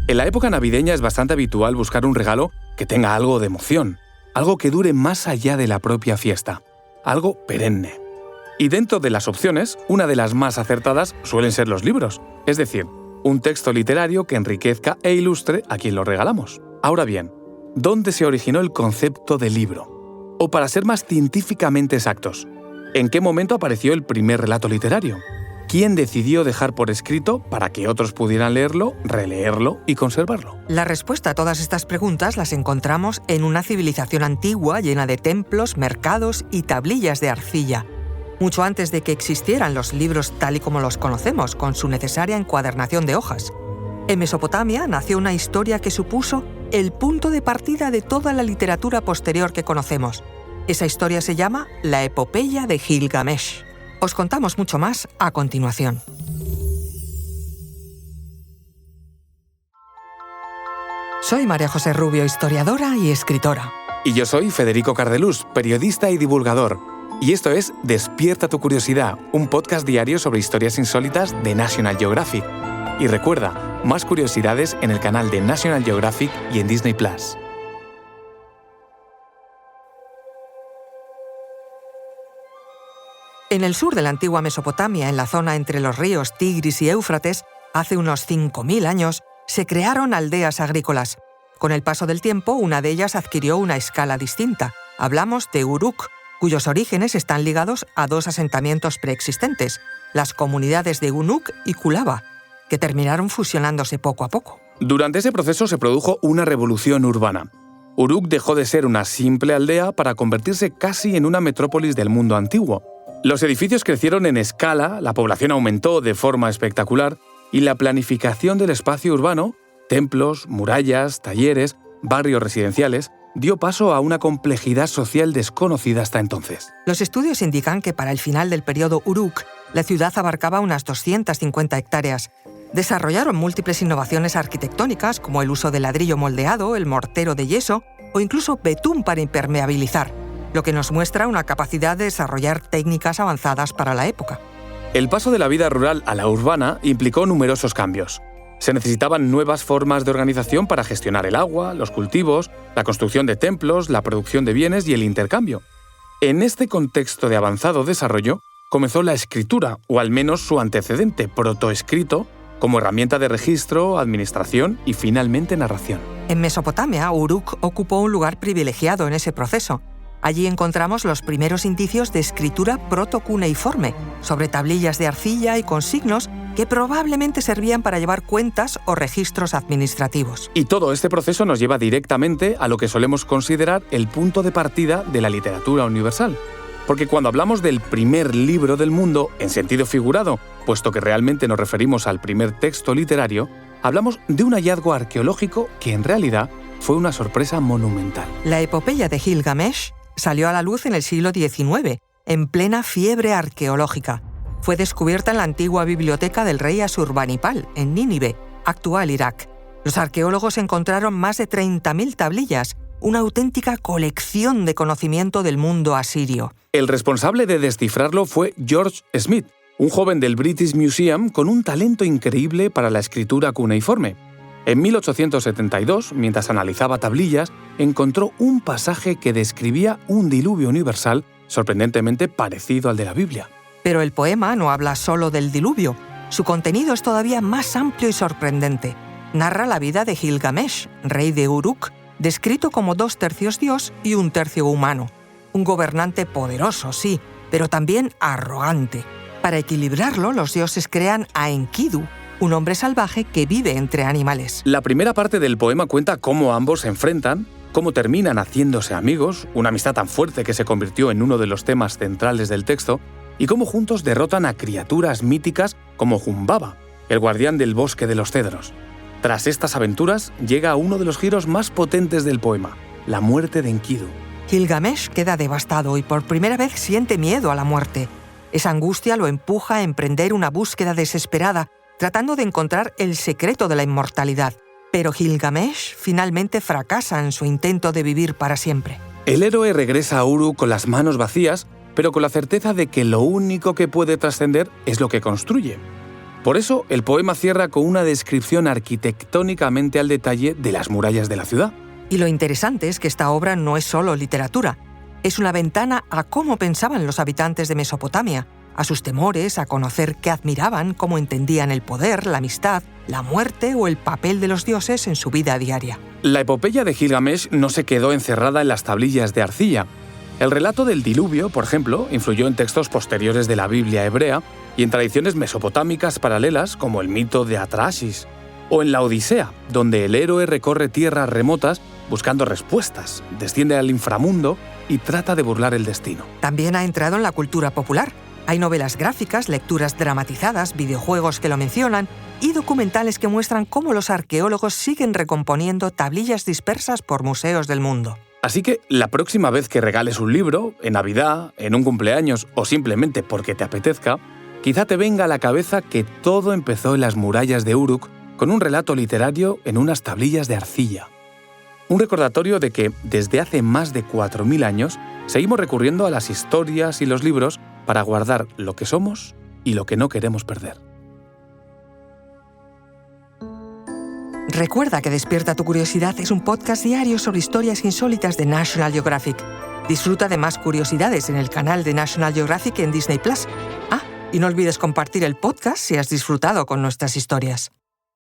En la época navideña es bastante habitual buscar un regalo que tenga algo de emoción, algo que dure más allá de la propia fiesta, algo perenne. Y dentro de las opciones, una de las más acertadas suelen ser los libros, es decir, un texto literario que enriquezca e ilustre a quien lo regalamos. Ahora bien, ¿dónde se originó el concepto de libro? O para ser más científicamente exactos, ¿en qué momento apareció el primer relato literario? ¿Quién decidió dejar por escrito para que otros pudieran leerlo, releerlo y conservarlo? La respuesta a todas estas preguntas las encontramos en una civilización antigua llena de templos, mercados y tablillas de arcilla, mucho antes de que existieran los libros tal y como los conocemos, con su necesaria encuadernación de hojas. En Mesopotamia nació una historia que supuso el punto de partida de toda la literatura posterior que conocemos. Esa historia se llama la Epopeya de Gilgamesh. Os contamos mucho más a continuación. Soy María José Rubio, historiadora y escritora. Y yo soy Federico Cardelús, periodista y divulgador. Y esto es Despierta tu curiosidad, un podcast diario sobre historias insólitas de National Geographic. Y recuerda, más curiosidades en el canal de National Geographic y en Disney+. En el sur de la antigua Mesopotamia, en la zona entre los ríos Tigris y Éufrates, hace unos 5.000 años, se crearon aldeas agrícolas. Con el paso del tiempo, una de ellas adquirió una escala distinta. Hablamos de Uruk, cuyos orígenes están ligados a dos asentamientos preexistentes, las comunidades de Unuk y Kulaba, que terminaron fusionándose poco a poco. Durante ese proceso se produjo una revolución urbana. Uruk dejó de ser una simple aldea para convertirse casi en una metrópolis del mundo antiguo. Los edificios crecieron en escala, la población aumentó de forma espectacular y la planificación del espacio urbano, templos, murallas, talleres, barrios residenciales, dio paso a una complejidad social desconocida hasta entonces. Los estudios indican que para el final del periodo Uruk, la ciudad abarcaba unas 250 hectáreas. Desarrollaron múltiples innovaciones arquitectónicas como el uso de ladrillo moldeado, el mortero de yeso o incluso betún para impermeabilizar, lo que nos muestra una capacidad de desarrollar técnicas avanzadas para la época. El paso de la vida rural a la urbana implicó numerosos cambios. Se necesitaban nuevas formas de organización para gestionar el agua, los cultivos, la construcción de templos, la producción de bienes y el intercambio. En este contexto de avanzado desarrollo, comenzó la escritura, o al menos su antecedente protoescrito, como herramienta de registro, administración y finalmente narración. En Mesopotamia, Uruk ocupó un lugar privilegiado en ese proceso. Allí encontramos los primeros indicios de escritura protocuneiforme, sobre tablillas de arcilla y con signos que probablemente servían para llevar cuentas o registros administrativos. Y todo este proceso nos lleva directamente a lo que solemos considerar el punto de partida de la literatura universal. Porque cuando hablamos del primer libro del mundo, en sentido figurado, puesto que realmente nos referimos al primer texto literario, hablamos de un hallazgo arqueológico que en realidad fue una sorpresa monumental. La Epopeya de Gilgamesh salió a la luz en el siglo XIX, en plena fiebre arqueológica. Fue descubierta en la antigua biblioteca del rey Asurbanipal, en Nínive, actual Irak. Los arqueólogos encontraron más de 30.000 tablillas, una auténtica colección de conocimiento del mundo asirio. El responsable de descifrarlo fue George Smith, un joven del British Museum con un talento increíble para la escritura cuneiforme. En 1872, mientras analizaba tablillas, encontró un pasaje que describía un diluvio universal sorprendentemente parecido al de la Biblia. Pero el poema no habla solo del diluvio. Su contenido es todavía más amplio y sorprendente. Narra la vida de Gilgamesh, rey de Uruk, descrito como 2/3 dios y 1/3 humano. Un gobernante poderoso, sí, pero también arrogante. Para equilibrarlo, los dioses crean a Enkidu, un hombre salvaje que vive entre animales. La primera parte del poema cuenta cómo ambos se enfrentan, cómo terminan haciéndose amigos, una amistad tan fuerte que se convirtió en uno de los temas centrales del texto, y cómo juntos derrotan a criaturas míticas como Humbaba, el guardián del bosque de los cedros. Tras estas aventuras, llega a uno de los giros más potentes del poema, la muerte de Enkidu. Gilgamesh queda devastado y por primera vez siente miedo a la muerte. Esa angustia lo empuja a emprender una búsqueda desesperada, tratando de encontrar el secreto de la inmortalidad. Pero Gilgamesh finalmente fracasa en su intento de vivir para siempre. El héroe regresa a Uruk con las manos vacías, pero con la certeza de que lo único que puede trascender es lo que construye. Por eso, el poema cierra con una descripción arquitectónicamente al detalle de las murallas de la ciudad. Y lo interesante es que esta obra no es solo literatura, es una ventana a cómo pensaban los habitantes de Mesopotamia, a sus temores, a conocer qué admiraban, cómo entendían el poder, la amistad, la muerte o el papel de los dioses en su vida diaria. La epopeya de Gilgamesh no se quedó encerrada en las tablillas de arcilla. El relato del diluvio, por ejemplo, influyó en textos posteriores de la Biblia hebrea y en tradiciones mesopotámicas paralelas como el mito de Atrahasis, o en la Odisea, donde el héroe recorre tierras remotas buscando respuestas, desciende al inframundo y trata de burlar el destino. También ha entrado en la cultura popular. Hay novelas gráficas, lecturas dramatizadas, videojuegos que lo mencionan y documentales que muestran cómo los arqueólogos siguen recomponiendo tablillas dispersas por museos del mundo. Así que la próxima vez que regales un libro, en Navidad, en un cumpleaños o simplemente porque te apetezca, quizá te venga a la cabeza que todo empezó en las murallas de Uruk con un relato literario en unas tablillas de arcilla. Un recordatorio de que, desde hace más de 4.000 años, seguimos recurriendo a las historias y los libros para guardar lo que somos y lo que no queremos perder. Recuerda que Despierta tu Curiosidad es un podcast diario sobre historias insólitas de National Geographic. Disfruta de más curiosidades en el canal de National Geographic en Disney+. Y no olvides compartir el podcast si has disfrutado con nuestras historias.